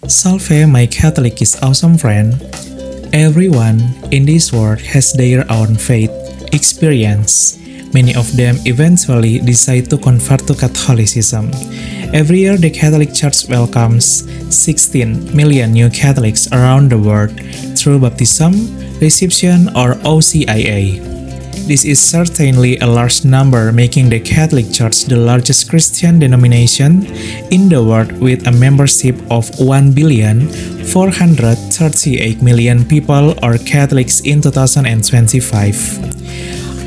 Salve, my Catholic is awesome friend. Everyone in this world has their own faith experience. Many of them eventually decide to convert to Catholicism. Every year, the Catholic Church welcomes 16 million new Catholics around the world through baptism, reception, or OCIA. This is certainly a large number, making the Catholic Church the largest Christian denomination in the world with a membership of 1,438,000,000 people or Catholics in 2025.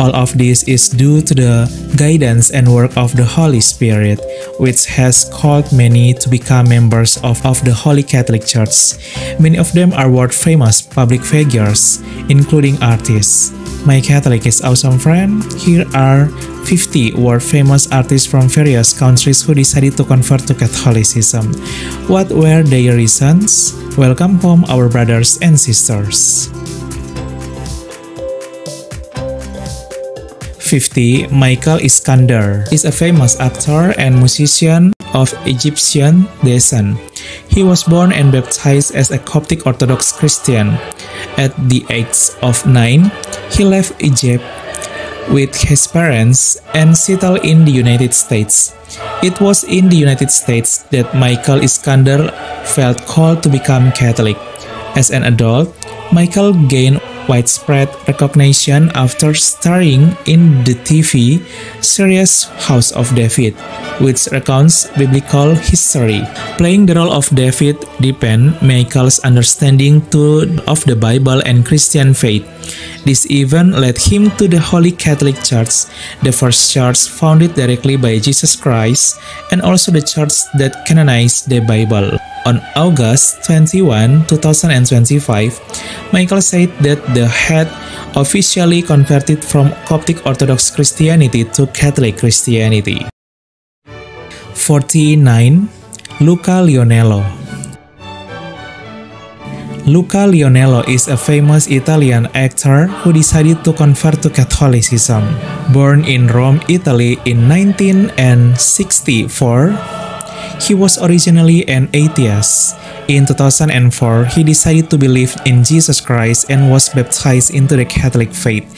All of this is due to the guidance and work of the Holy Spirit, which has called many to become members of the Holy Catholic Church. Many of them are world-famous public figures, including artists. My Catholic is awesome friend. Here are 50 world-famous artists from various countries who decided to convert to Catholicism. What were their reasons? Welcome home, our brothers and sisters. 50. Michael Iskander is a famous actor and musician of Egyptian descent. He was born and baptized as a Coptic Orthodox Christian. At the age of 9, he left Egypt with his parents and settled in the United States. It was in the United States that Michael Iskander felt called to become Catholic. As an adult, Michael gained widespread recognition after starring in the TV series House of David, which recounts biblical history. Playing the role of David deepened Michael's understanding of the Bible and Christian faith. This event led him to the Holy Catholic Church, the first church founded directly by Jesus Christ, and also the church that canonized the Bible. On August 21, 2025, Michael said that he had officially converted from Coptic Orthodox Christianity to Catholic Christianity. 49. Luca Lionello. Luca Lionello is a famous Italian actor who decided to convert to Catholicism. Born in Rome, Italy in 1964, he was originally an atheist. In 2004, he decided to believe in Jesus Christ and was baptized into the Catholic faith.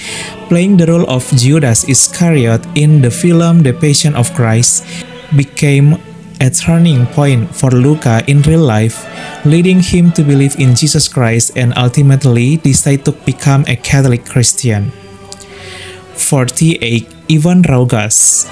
Playing the role of Judas Iscariot in the film The Passion of Christ became a turning point for Luca in real life, leading him to believe in Jesus Christ and ultimately decide to become a Catholic Christian. 48. Ivan Raugas.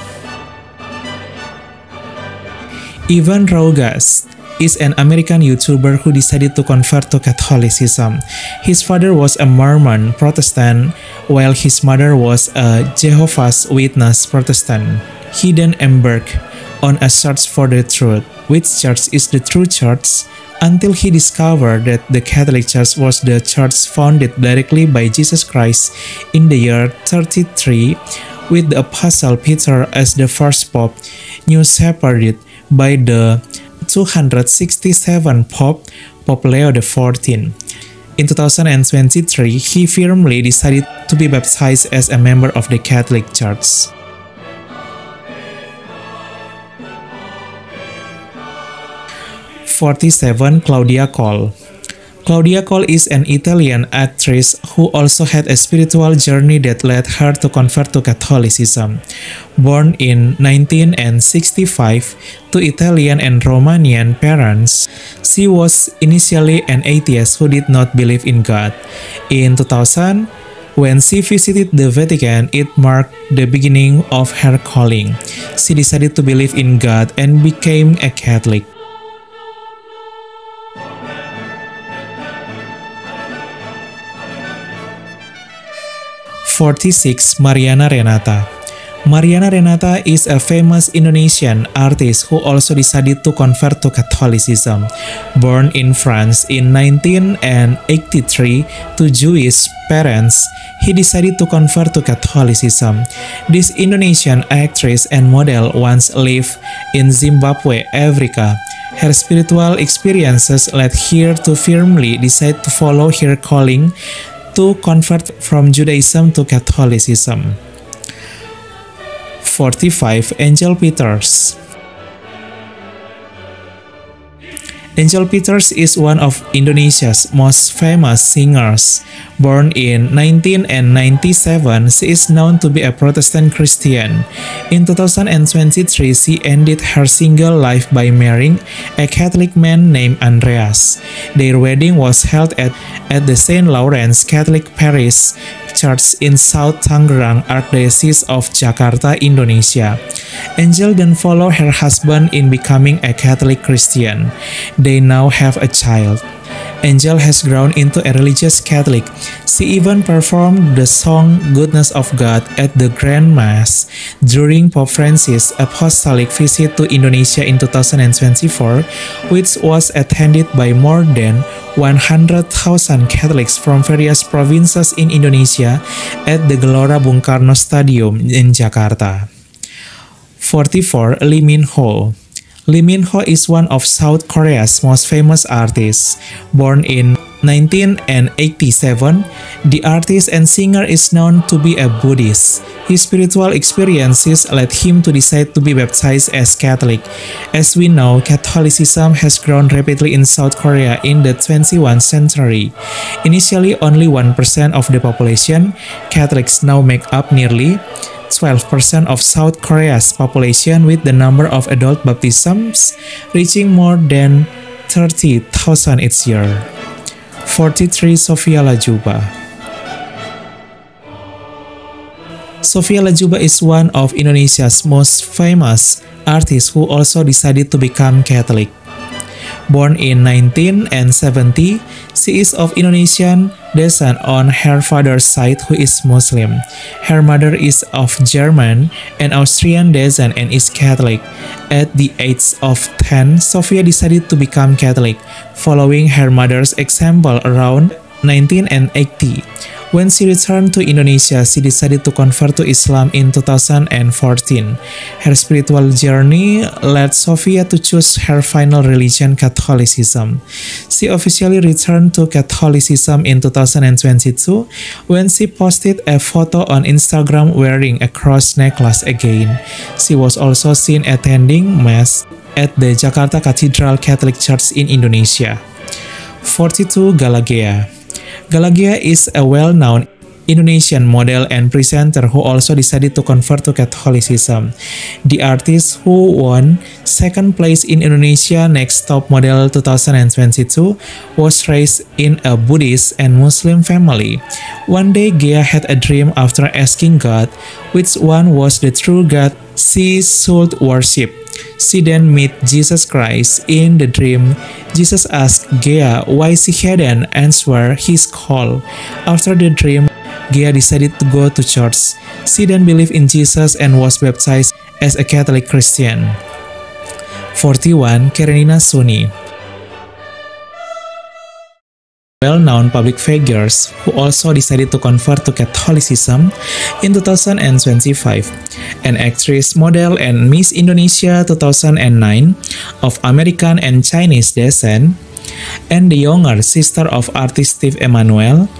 Ivan Raugas is an American YouTuber who decided to convert to Catholicism. His father was a Mormon Protestant, while his mother was a Jehovah's Witness Protestant. He then embarked on a search for the truth, which church is the true church, until he discovered that the Catholic Church was the church founded directly by Jesus Christ in the year 33, with the Apostle Peter as the first pope, usurped by the 267 Pope Leo XIV. In 2023, he firmly decided to be baptized as a member of the Catholic Church. 47. Claudia Cole. Claudia Cole is an Italian actress who also had a spiritual journey that led her to convert to Catholicism. Born in 1965 to Italian and Romanian parents, she was initially an atheist who did not believe in God. In 2000, when she visited the Vatican, it marked the beginning of her calling. She decided to believe in God and became a Catholic. 46. Mariana Renata. Mariana Renata is a famous Indonesian artist who also decided to convert to Catholicism. Born in France in 1983 to Jewish parents, he decided to convert to Catholicism. This Indonesian actress and model once lived in Zimbabwe, Africa. Her spiritual experiences led her to firmly decide to follow her calling to convert from Judaism to Catholicism. 45. Angel Peters. Angel Peters is one of Indonesia's most famous singers. Born in 1997, she is known to be a Protestant Christian. In 2023, she ended her single life by marrying a Catholic man named Andreas. Their wedding was held at the St. Lawrence Catholic Parish Church in South Tangerang, Archdiocese of Jakarta, Indonesia. Angel then followed her husband in becoming a Catholic Christian. They now have a child. Angel has grown into a religious Catholic. She even performed the song Goodness of God at the Grand Mass during Pope Francis' apostolic visit to Indonesia in 2024, which was attended by more than 100,000 Catholics from various provinces in Indonesia at the Gelora Bung Karno Stadium in Jakarta. 44. Lee Min Ho. Lee Min Ho is one of South Korea's most famous artists. Born in 1987, the artist and singer is known to be a Buddhist. His spiritual experiences led him to decide to be baptized as Catholic. As we know, Catholicism has grown rapidly in South Korea in the 21st century. Initially only 1% of the population, Catholics now make up nearly 12% of South Korea's population, with the number of adult baptisms reaching more than 30,000 each year. 43. Sophia Latjuba. Sophia Latjuba is one of Indonesia's most famous artists who also decided to become Catholic. Born in 1970, she is of Indonesian descent on her father's side, who is Muslim. Her mother is of German and Austrian descent and is Catholic. At the age of 10, Sophia decided to become Catholic, following her mother's example around 1980. When she returned to Indonesia, she decided to convert to Islam in 2014. Her spiritual journey led Sophia to choose her final religion, Catholicism. She officially returned to Catholicism in 2022 when she posted a photo on Instagram wearing a cross necklace again. She was also seen attending Mass at the Jakarta Cathedral Catholic Church in Indonesia. 42. Galagea. Galagea is a well-known Indonesian model and presenter who also decided to convert to Catholicism. The artist, who won second place in Indonesia Next Top Model 2022, was raised in a Buddhist and Muslim family. One day, Gea had a dream after asking God which one was the true God she should worship. She then met Jesus Christ. In the dream, Jesus asked Gea why she hadn't answered his call. After the dream, Gea decided to go to church. She then believed in Jesus and was baptized as a Catholic Christian. 41. Karenina Suni. Well-known public figures who also decided to convert to Catholicism in 2025. An actress, model, and Miss Indonesia 2009 of American and Chinese descent, and the younger sister of artist Steve Emmanuel.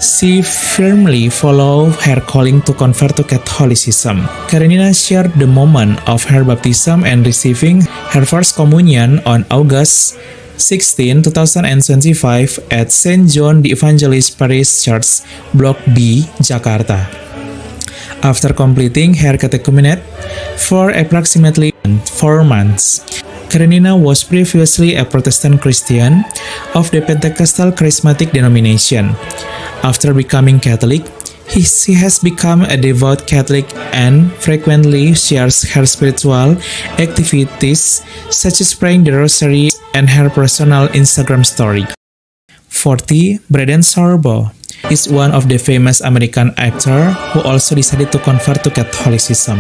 She firmly followed her calling to convert to Catholicism. Karenina shared the moment of her baptism and receiving her first communion on August 16, 2025 at St. John the Evangelist Parish Church, Block B, Jakarta. After completing her catechumenate for approximately 4 months, Karenina was previously a Protestant Christian of the Pentecostal Charismatic denomination. After becoming Catholic, she has become a devout Catholic and frequently shares her spiritual activities such as praying the Rosary and her personal Instagram story. 40. Braden Sorbo. is one of the famous American actor who also decided to convert to Catholicism.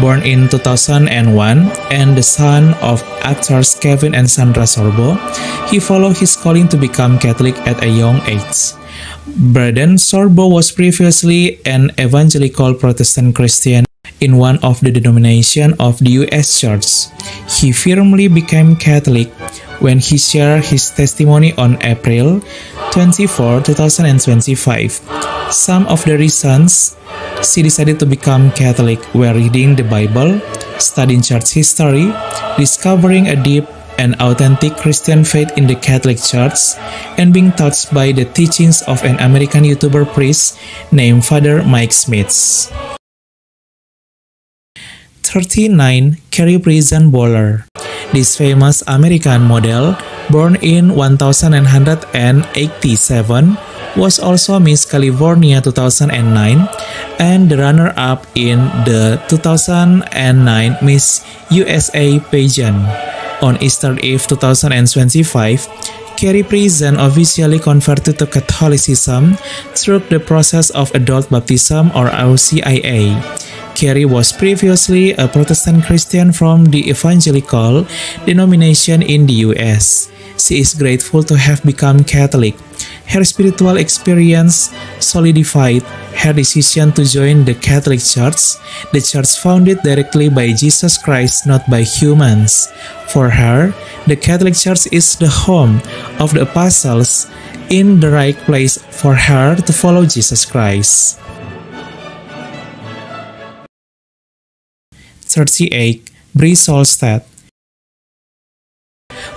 Born in 2001 and the son of actors Kevin and Sandra Sorbo, he followed his calling to become Catholic at a young age. Braden Sorbo was previously an evangelical Protestant Christian in one of the denominations of the U.S. Church. He firmly became Catholic when he shared his testimony on April 24, 2025. Some of the reasons she decided to become Catholic were reading the Bible, studying church history, discovering a deep and authentic Christian faith in the Catholic Church, and being touched by the teachings of an American YouTuber priest named Father Mike Smith. 39. Carrie Prejean Bowler. This famous American model, born in 1987, was also Miss California 2009 and the runner-up in the 2009 Miss USA pageant. On Easter Eve 2025, Carrie Prejean officially converted to Catholicism through the process of adult baptism or OCIA. Carrie was previously a Protestant Christian from the evangelical denomination in the US. She is grateful to have become Catholic. Her spiritual experience solidified her decision to join the Catholic Church, the church founded directly by Jesus Christ, not by humans. For her, the Catholic Church is the home of the apostles, in the right place for her to follow Jesus Christ. 38. Bree Solstad.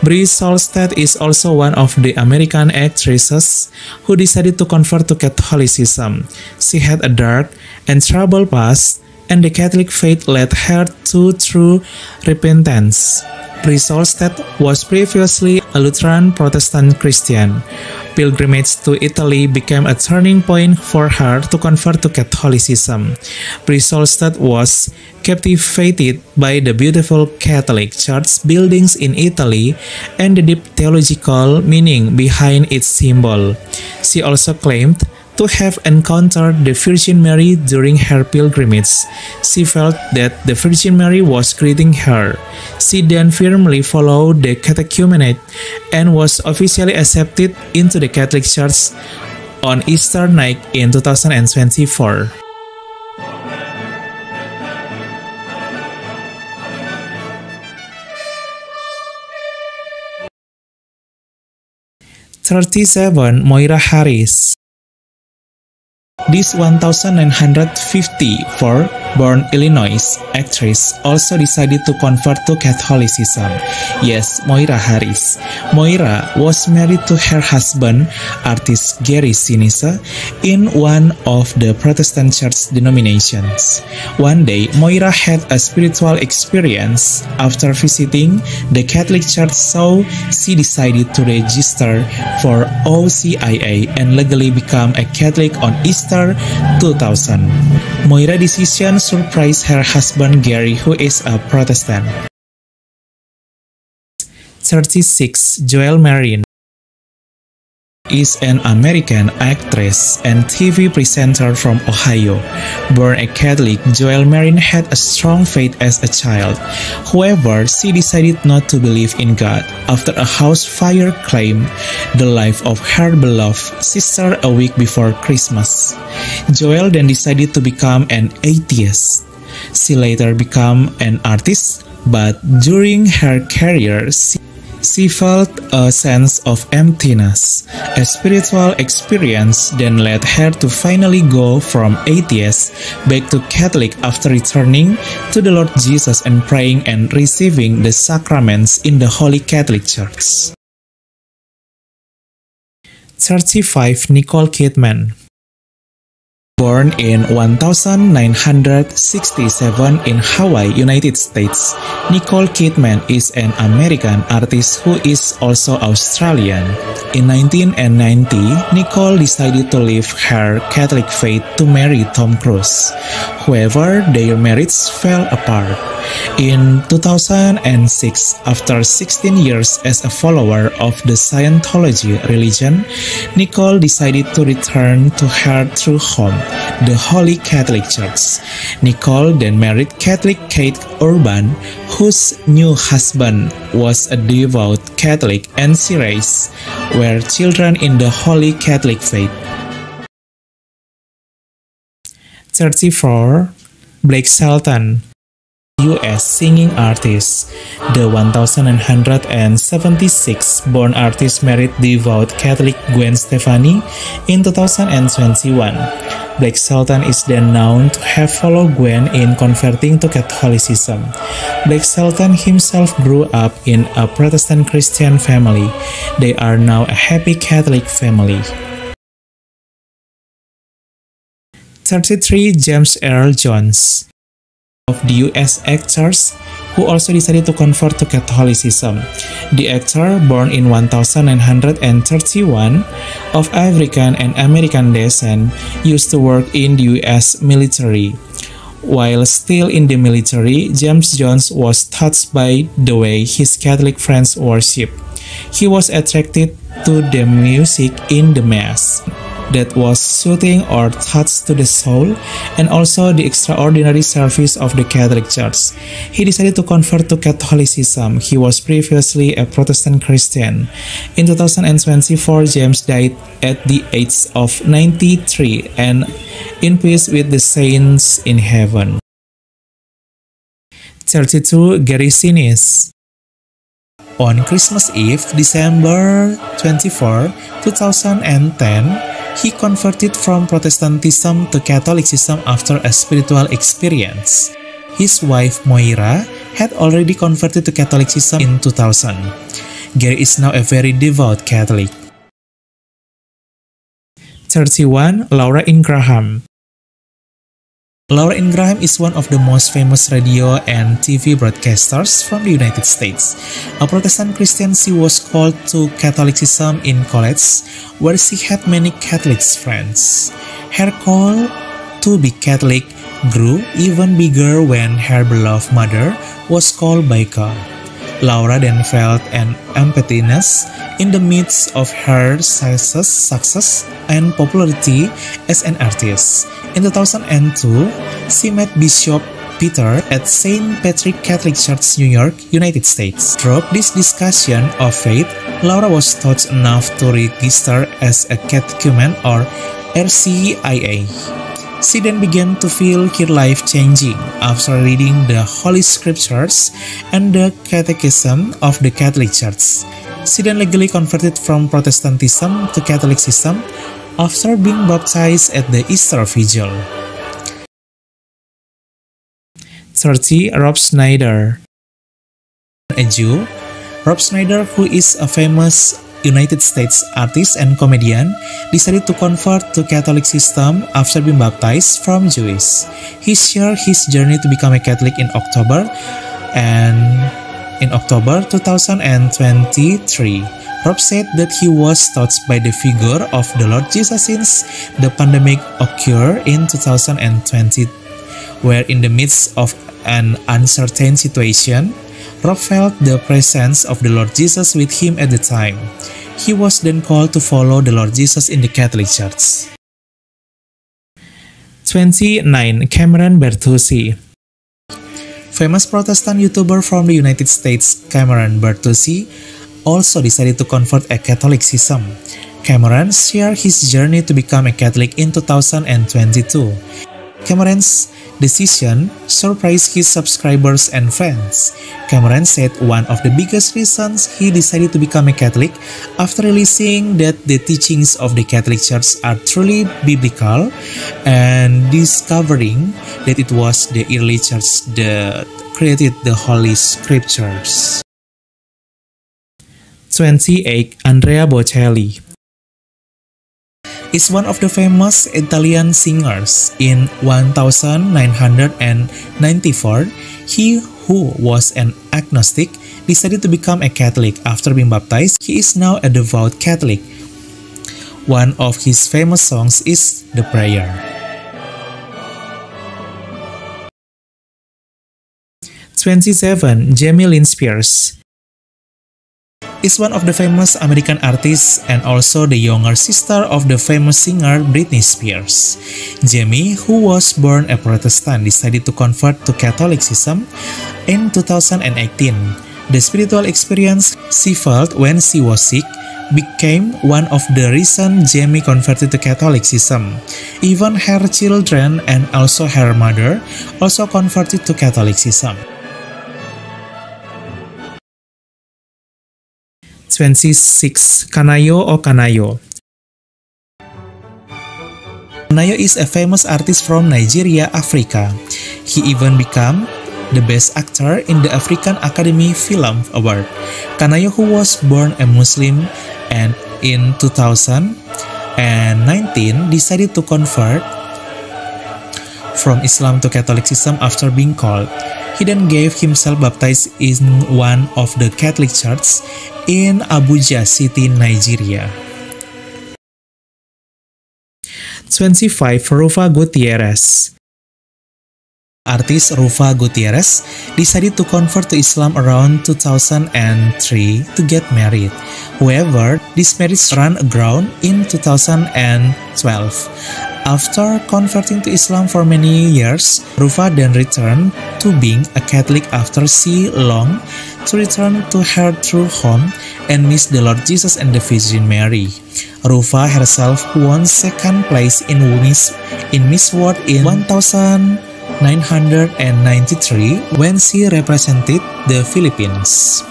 Bree Solstad is also one of the American actresses who decided to convert to Catholicism. She had a dark and troubled past, and the Catholic faith led her to true repentance. Bree Solstad was previously a Lutheran Protestant Christian. Pilgrimage to Italy became a turning point for her to convert to Catholicism. Bree Solstad was captivated by the beautiful Catholic church buildings in Italy and the deep theological meaning behind its symbol. She also claimed to have encountered the Virgin Mary during her pilgrimage. She felt that the Virgin Mary was greeting her. She then firmly followed the catechumenate and was officially accepted into the Catholic Church on Easter night in 2024. 37. Moira Harris. This 1954 Illinois actress also decided to convert to Catholicism. Yes, Moira Harris. Moira was married to her husband, artist Gary Sinise, in one of the Protestant church denominations. One day, Moira had a spiritual experience after visiting the Catholic church, so she decided to register for OCIA and legally become a Catholic on Easter 2000. Moira's decision surprised her husband Gary, who is a Protestant. 36. Joel Marin is an American actress and TV presenter from Ohio. Born a Catholic, Joel Marin had a strong faith as a child. However, she decided not to believe in God after a house fire claimed the life of her beloved sister a week before Christmas. Joel then decided to become an atheist. She later became an artist, but during her career, she felt a sense of emptiness. A spiritual experience then led her to finally go from atheist back to Catholic after returning to the Lord Jesus and praying and receiving the sacraments in the Holy Catholic Church. 35. Nicole Kidman. Born in 1967 in Hawaii, United States, Nicole Kidman is an American artist who is also Australian. In 1990, Nicole decided to leave her Catholic faith to marry Tom Cruise. However, their marriage fell apart. In 2006, after 16 years as a follower of the Scientology religion, Nicole decided to return to her true home, the Holy Catholic Church. Nicole then married Catholic Kate Urban, whose new husband was a devout Catholic, and she raised were children in the Holy Catholic faith. 34. Blake Shelton, U.S. singing artist. The 1976 born artist married devout Catholic Gwen Stefani in 2021. Blake Shelton is then known to have followed Gwen in converting to Catholicism. Blake Shelton himself grew up in a Protestant Christian family. They are now a happy Catholic family. 33. James Earl Jones, of the US actors who also decided to convert to Catholicism. The actor, born in 1931, of African and American descent, used to work in the US military. While still in the military, James Jones was touched by the way his Catholic friends worship. He was attracted to the music in the Mass that was soothing or touched to the soul, and also the extraordinary service of the Catholic Church. He decided to convert to Catholicism. He was previously a Protestant Christian. In 2024, James died at the age of 93 and in peace with the saints in heaven. 32. Gary Sinise. On Christmas Eve, December 24, 2010, he converted from Protestantism to Catholicism after a spiritual experience. His wife Moira had already converted to Catholicism in 2000. Gary is now a very devout Catholic. 31. Laura Ingraham. Laura Ingraham is one of the most famous radio and TV broadcasters from the United States. A Protestant Christian, she was called to Catholicism in college, where she had many Catholic friends. Her call to be Catholic grew even bigger when her beloved mother was called by God. Laura then felt an emptiness in the midst of her success and popularity as an artist. In 2002, she met Bishop Peter at St. Patrick Catholic Church, New York, United States. Through this discussion of faith, Laura was touched enough to register as a catechumen or RCIA. She then began to feel her life changing after reading the Holy Scriptures and the Catechism of the Catholic Church. She then legally converted from Protestantism to Catholicism after being baptized at the Easter Vigil. 30. Rob Schneider. A Jew, Rob Schneider, who is a famous United States artist and comedian, decided to convert to Catholicism after being baptized from Jewish. He shared his journey to become a Catholic in October 2023. Rob said that he was touched by the figure of the Lord Jesus since the pandemic occurred in 2020, where in the midst of an uncertain situation, Rob felt the presence of the Lord Jesus with him at the time. He was then called to follow the Lord Jesus in the Catholic Church. 29. Cameron Bertucci. Famous Protestant YouTuber from the United States, Cameron Bertucci, also decided to convert to Catholicism. Cameron shared his journey to become a Catholic in 2022. Cameron's decision surprised his subscribers and fans. Cameron said one of the biggest reasons he decided to become a Catholic after realizing that the teachings of the Catholic Church are truly biblical and discovering that it was the early church that created the Holy Scriptures. 28. Andrea Bocelli. is one of the famous Italian singers. In 1994, he who was an agnostic decided to become a Catholic after being baptized. He is now a devout Catholic. One of his famous songs is The Prayer. 27. Jamie Lynn Spears is one of the famous American artists and also the younger sister of the famous singer Britney Spears. Jamie, who was born a Protestant, decided to convert to Catholicism in 2018. The spiritual experience she felt when she was sick became one of the reasons Jamie converted to Catholicism. Even her children and also her mother also converted to Catholicism. 26. Kanayo or Kanayo. Kanayo is a famous artist from Nigeria, Africa. He even became the best actor in the African Academy Film Award. Kanayo, who was born a Muslim and in 2019 decided to convert from Islam to Catholicism after being called. He then gave himself baptized in one of the Catholic churches in Abuja City, Nigeria. 25. Ruffa Gutierrez. Artist Ruffa Gutierrez decided to convert to Islam around 2003 to get married. However, this marriage ran aground in 2012. After converting to Islam for many years, Ruffa then returned to being a Catholic after she longed to return to her true home and miss the Lord Jesus and the Virgin Mary. Ruffa herself won second place in Miss World in 1993 when she represented the Philippines.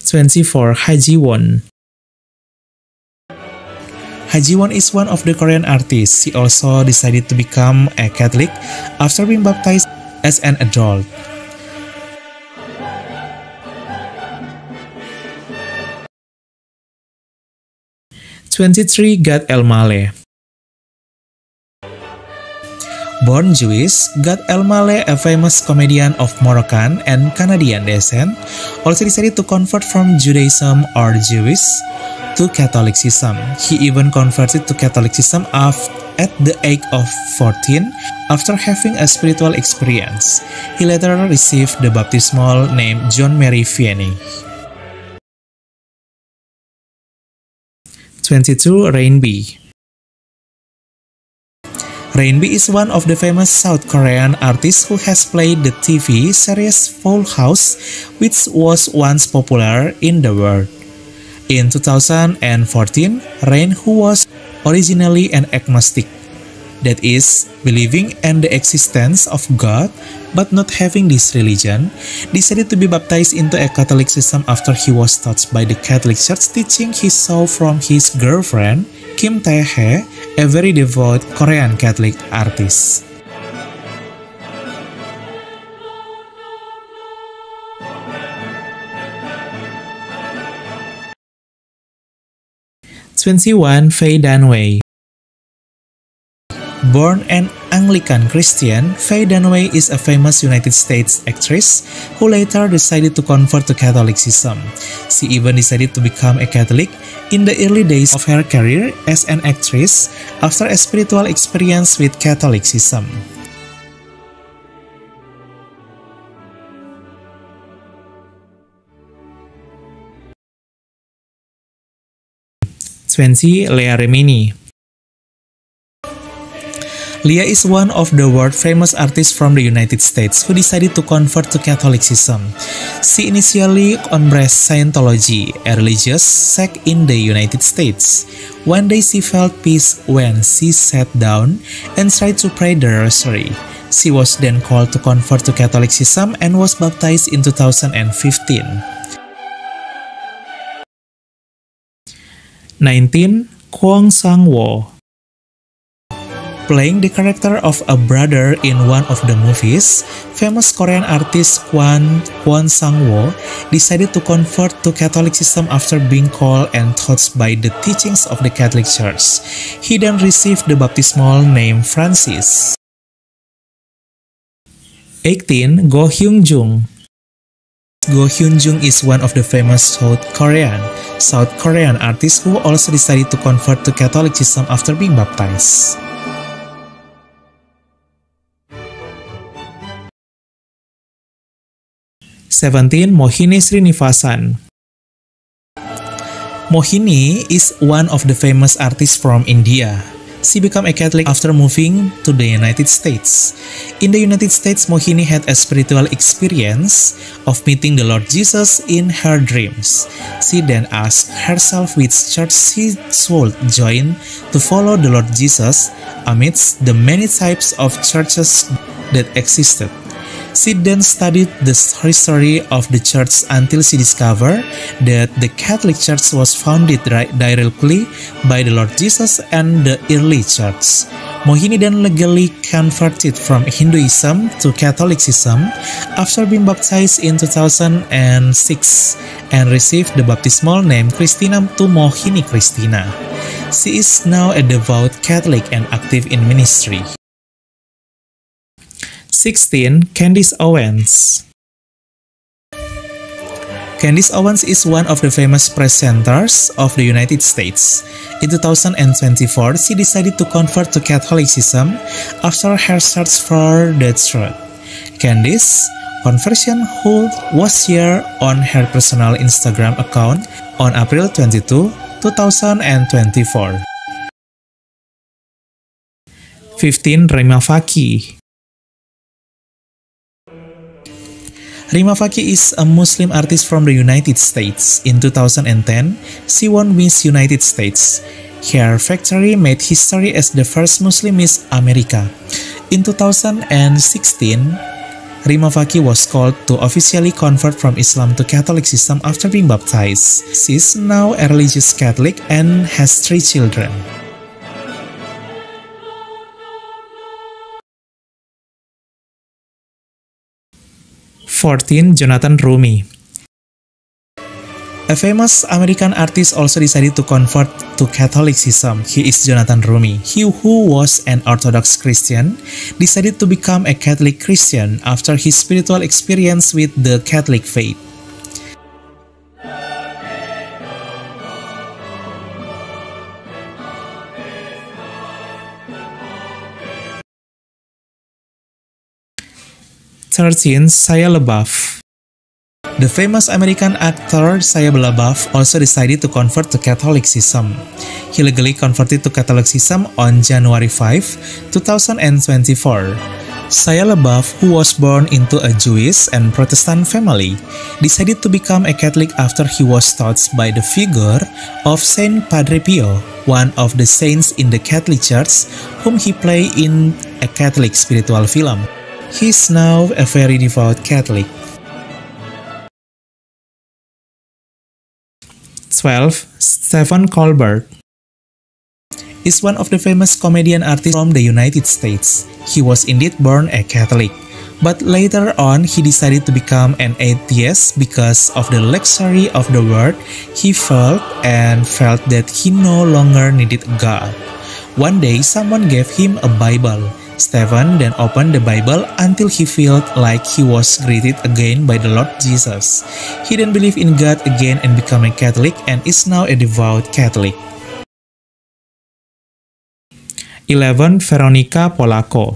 24. Ha Ji Won. Ha Ji Won is one of the Korean artists. She also decided to become a Catholic after being baptized as an adult. 23. Gad Elmaleh. Born Jewish, Gad Elmaleh, a famous comedian of Moroccan and Canadian descent, also decided to convert from Judaism or Jewish to Catholicism. He even converted to Catholicism at the age of 14 after having a spiritual experience. He later received the baptismal name John Mary Vianney. 22. Rain B. Rain B is one of the famous South Korean artists who has played the TV series Full House, which was once popular in the world. In 2014, Rain, who was originally an agnostic, that is, believing in the existence of God but not having this religion, decided to be baptized into a Catholicism after he was touched by the Catholic Church teaching he saw from his girlfriend, Kim Tae-hye, a very devout Korean Catholic artist. Faye Dunaway. Born an Anglican Christian, Faye Dunaway is a famous United States actress who later decided to convert to Catholicism. She even decided to become a Catholic in the early days of her career as an actress after a spiritual experience with Catholicism. Leah Remini. Leah is one of the world's famous artists from the United States who decided to convert to Catholicism. She initially embraced Scientology, a religious sect in the United States. One day she felt peace when she sat down and tried to pray the rosary. She was then called to convert to Catholicism and was baptized in 2015. 19. Kwon Sang-woo. Playing the character of a brother in one of the movies, famous Korean artist Kwon Sang-woo decided to convert to Catholicism after being called and taught by the teachings of the Catholic Church. He then received the baptismal name Francis. 18. Go Hyun-jung. Go Hyun-jung is one of the famous South Korean artists who also decided to convert to Catholicism after being baptized. 17. Mohini Srinivasan. Mohini is one of the famous artists from India. She became a Catholic after moving to the United States. In the United States, Mohini had a spiritual experience of meeting the Lord Jesus in her dreams. She then asked herself which church she should join to follow the Lord Jesus amidst the many types of churches that existed. She then studied the history of the church until she discovered that the Catholic Church was founded directly by the Lord Jesus and the early church. Mohini then legally converted from Hinduism to Catholicism after being baptized in 2006 and received the baptismal name Christina to Mohini Christina. She is now a devout Catholic and active in ministry. 16. Candace Owens. Candace Owens is one of the famous presenters of the United States. In 2024, she decided to convert to Catholicism after her search for the truth. Candace's conversion was shared on her personal Instagram account on April 22, 2024. 15. Rima Faki. Rima Faki is a Muslim artist from the United States. In 2010, she won Miss United States. Her victory made history as the first Muslim Miss America. In 2016, Rima Faki was called to officially convert from Islam to Catholicism after being baptized. She is now a religious Catholic and has 3 children. 14. Jonathan Rumi. A famous American artist also decided to convert to Catholicism. He is Jonathan Rumi. He, who was an Orthodox Christian, decided to become a Catholic Christian after his spiritual experience with the Catholic faith. 13. Shia LaBeouf. The famous American actor Shia LaBeouf also decided to convert to Catholicism. He legally converted to Catholicism on January 5, 2024. Shia LaBeouf, who was born into a Jewish and Protestant family, decided to become a Catholic after he was taught by the figure of Saint Padre Pio, one of the saints in the Catholic Church, whom he played in a Catholic spiritual film. He is now a very devout Catholic. 12. Stephen Colbert is one of the famous comedian artists from the United States. He was indeed born a Catholic, but later on he decided to become an atheist because of the luxury of the world he felt that he no longer needed God. One day someone gave him a Bible. Stephen then opened the Bible until he felt like he was greeted again by the Lord Jesus. He then believed in God again and became a Catholic and is now a devout Catholic. 11. Veronica Polacco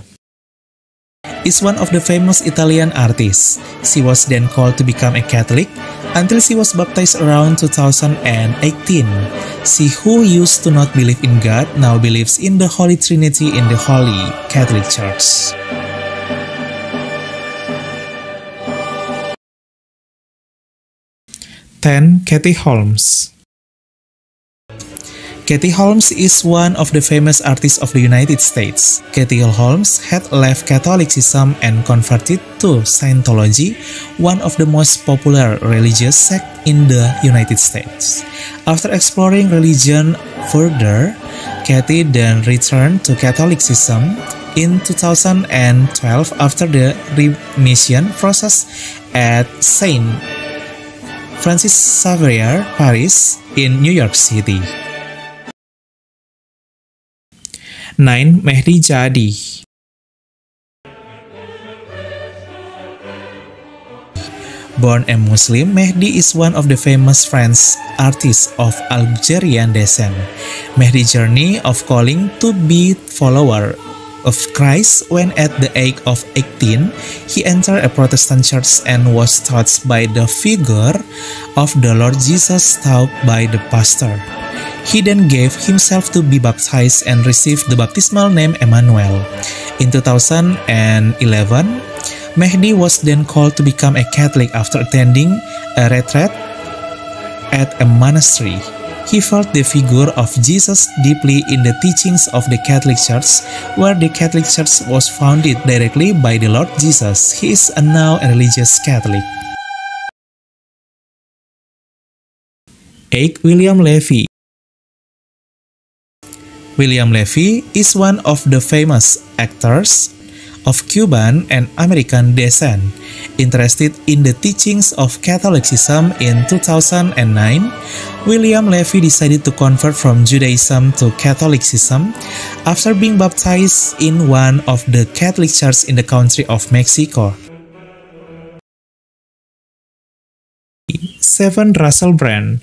is one of the famous Italian artists. She was then called to become a Catholic until she was baptized around 2018. She, who used to not believe in God, now believes in the Holy Trinity in the Holy Catholic Church. 10. Katie Holmes. Katie Holmes is one of the famous artists of the United States. Katie Holmes had left Catholicism and converted to Scientology, one of the most popular religious sects in the United States. After exploring religion further, Kathy then returned to Catholicism in 2012 after the remission process at Saint Francis Xavier Parish in New York City. 9. Mehdi Jadi. Born a Muslim, Mehdi is one of the famous French artists of Algerian descent. Mehdi's journey of calling to be follower of Christ when at the age of 18, he entered a Protestant church and was taught by the figure of the Lord Jesus taught by the pastor. He then gave himself to be baptized and received the baptismal name Emmanuel. In 2011, Mehdi was then called to become a Catholic after attending a retreat at a monastery. He felt the figure of Jesus deeply in the teachings of the Catholic Church, where the Catholic Church was founded directly by the Lord Jesus. He is now a religious Catholic. 8. William Levy. William Levy is one of the famous actors of Cuban and American descent. Interested in the teachings of Catholicism in 2009, William Levy decided to convert from Judaism to Catholicism after being baptized in one of the Catholic churches in the country of Mexico. 7. Russell Brand.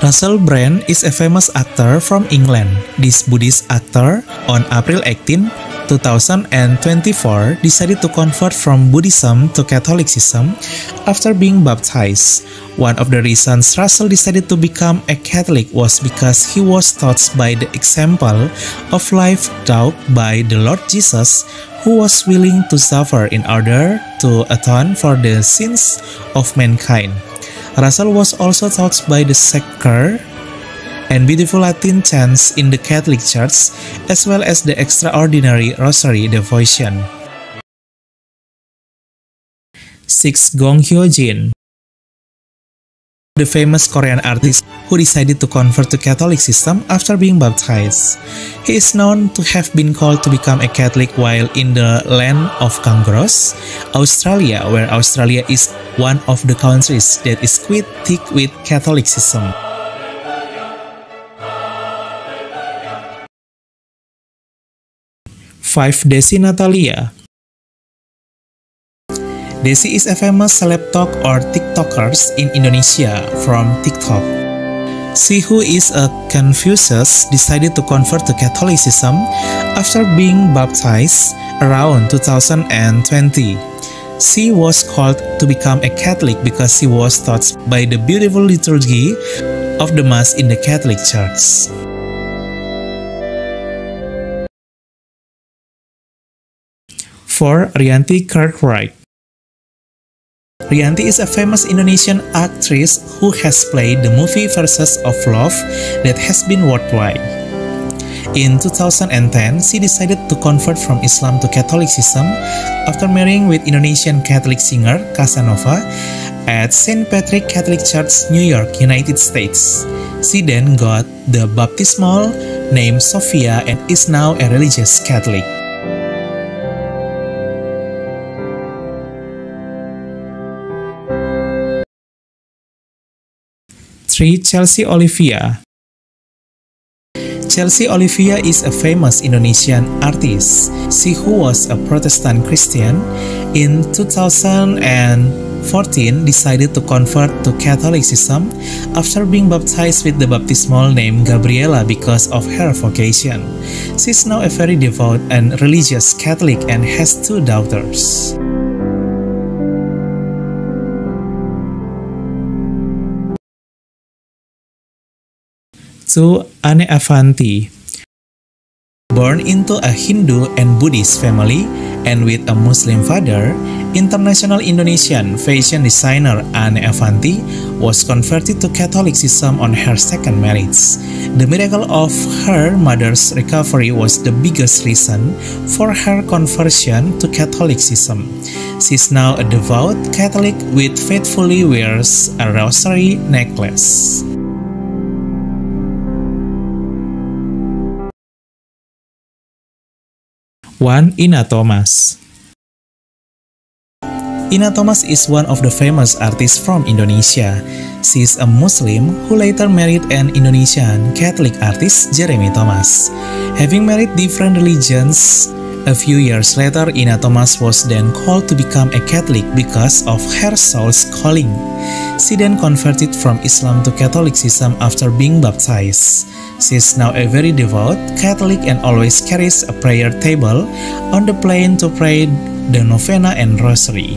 Russell Brand is a famous actor from England. This Buddhist actor, on April 18, 2024, decided to convert from Buddhism to Catholicism after being baptized. One of the reasons Russell decided to become a Catholic was because he was taught by the example of life taught by the Lord Jesus, who was willing to suffer in order to atone for the sins of mankind. Russell was also taught by the sacred and beautiful Latin chants in the Catholic Church, as well as the extraordinary Rosary devotion. 6. Gong Hyo-jin. The famous Korean artist who decided to convert to Catholicism after being baptized. He is known to have been called to become a Catholic while in the land of Kangaroos, Australia, where Australia is one of the countries that is quite thick with Catholicism. 5. Desi Natalia. Desi is a famous celeb talk or TikTokers in Indonesia from TikTok. She, who is a Confucius, decided to convert to Catholicism after being baptized around 2020. She was called to become a Catholic because she was taught by the beautiful liturgy of the Mass in the Catholic Church. 4. Rianti Cartwright. Rianti is a famous Indonesian actress who has played the movie Verses of Love that has been worldwide. In 2010, she decided to convert from Islam to Catholicism after marrying with Indonesian Catholic singer Casanova at St. Patrick Catholic Church, New York, United States. She then got the baptismal name Sophia and is now a religious Catholic. 3. Chelsea Olivia. Chelsea Olivia is a famous Indonesian artist. She, who was a Protestant Christian, in 2014 decided to convert to Catholicism after being baptized with the baptismal name Gabriela because of her vocation. She is now a very devout and religious Catholic and has 2 daughters. 2. Anne Avanti. Born into a Hindu and Buddhist family and with a Muslim father, international Indonesian fashion designer Anne Avanti was converted to Catholicism on her second marriage. The miracle of her mother's recovery was the biggest reason for her conversion to Catholicism. She is now a devout Catholic with faithfully wears a rosary necklace. 1. Ina Thomas. Ina Thomas is one of the famous artists from Indonesia. She is a Muslim who later married an Indonesian Catholic artist, Jeremy Thomas. Having married different religions, a few years later, Ina Thomas was then called to become a Catholic because of her soul's calling. She then converted from Islam to Catholicism after being baptized. She is now a very devout Catholic and always carries a prayer table on the plane to pray the novena and rosary.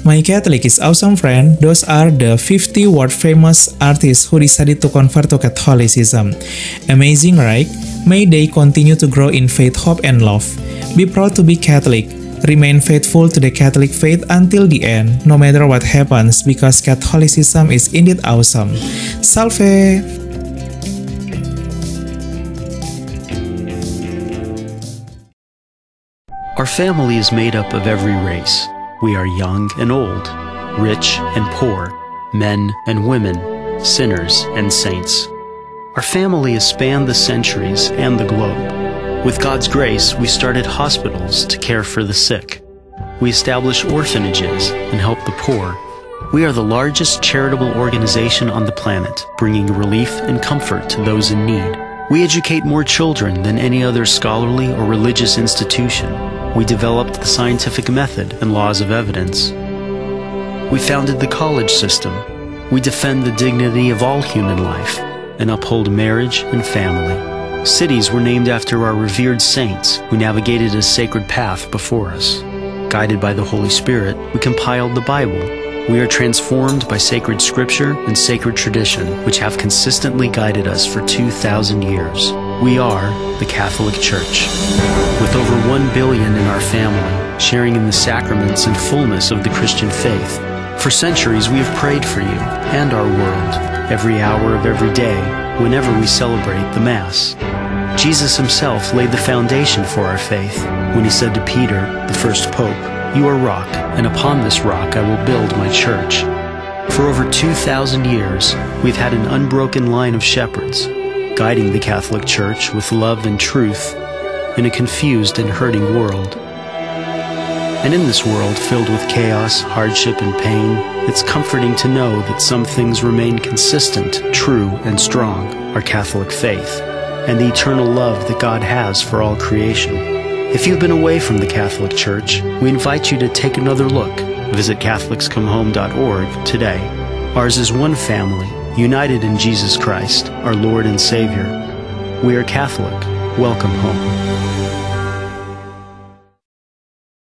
My Catholic is awesome friend, those are the 50 world famous artists who decided to convert to Catholicism. Amazing, right? May they continue to grow in faith, hope, and love. Be proud to be Catholic. Remain faithful to the Catholic faith until the end, no matter what happens, because Catholicism is indeed awesome. Salve! Our family is made up of every race. We are young and old, rich and poor, men and women, sinners and saints. Our family has spanned the centuries and the globe. With God's grace, we started hospitals to care for the sick. We establish orphanages and help the poor. We are the largest charitable organization on the planet, bringing relief and comfort to those in need. We educate more children than any other scholarly or religious institution. We developed the scientific method and laws of evidence. We founded the college system. We defend the dignity of all human life and uphold marriage and family. Cities were named after our revered saints who navigated a sacred path before us. Guided by the Holy Spirit, we compiled the Bible. We are transformed by sacred scripture and sacred tradition, which have consistently guided us for 2,000 years. We are the Catholic Church. With over 1 billion in our family, sharing in the sacraments and fullness of the Christian faith. For centuries we have prayed for you and our world, every hour of every day, whenever we celebrate the Mass. Jesus himself laid the foundation for our faith when he said to Peter, the first pope, "You are rock, and upon this rock I will build my church." For over 2,000 years, we've had an unbroken line of shepherds, guiding the Catholic Church with love and truth in a confused and hurting world. And in this world filled with chaos, hardship, and pain, it's comforting to know that some things remain consistent, true, and strong, our Catholic faith, and the eternal love that God has for all creation. If you've been away from the Catholic Church, we invite you to take another look. Visit CatholicsComeHome.org today. Ours is one family, united in Jesus Christ, our Lord and Savior. We are Catholic. Welcome home.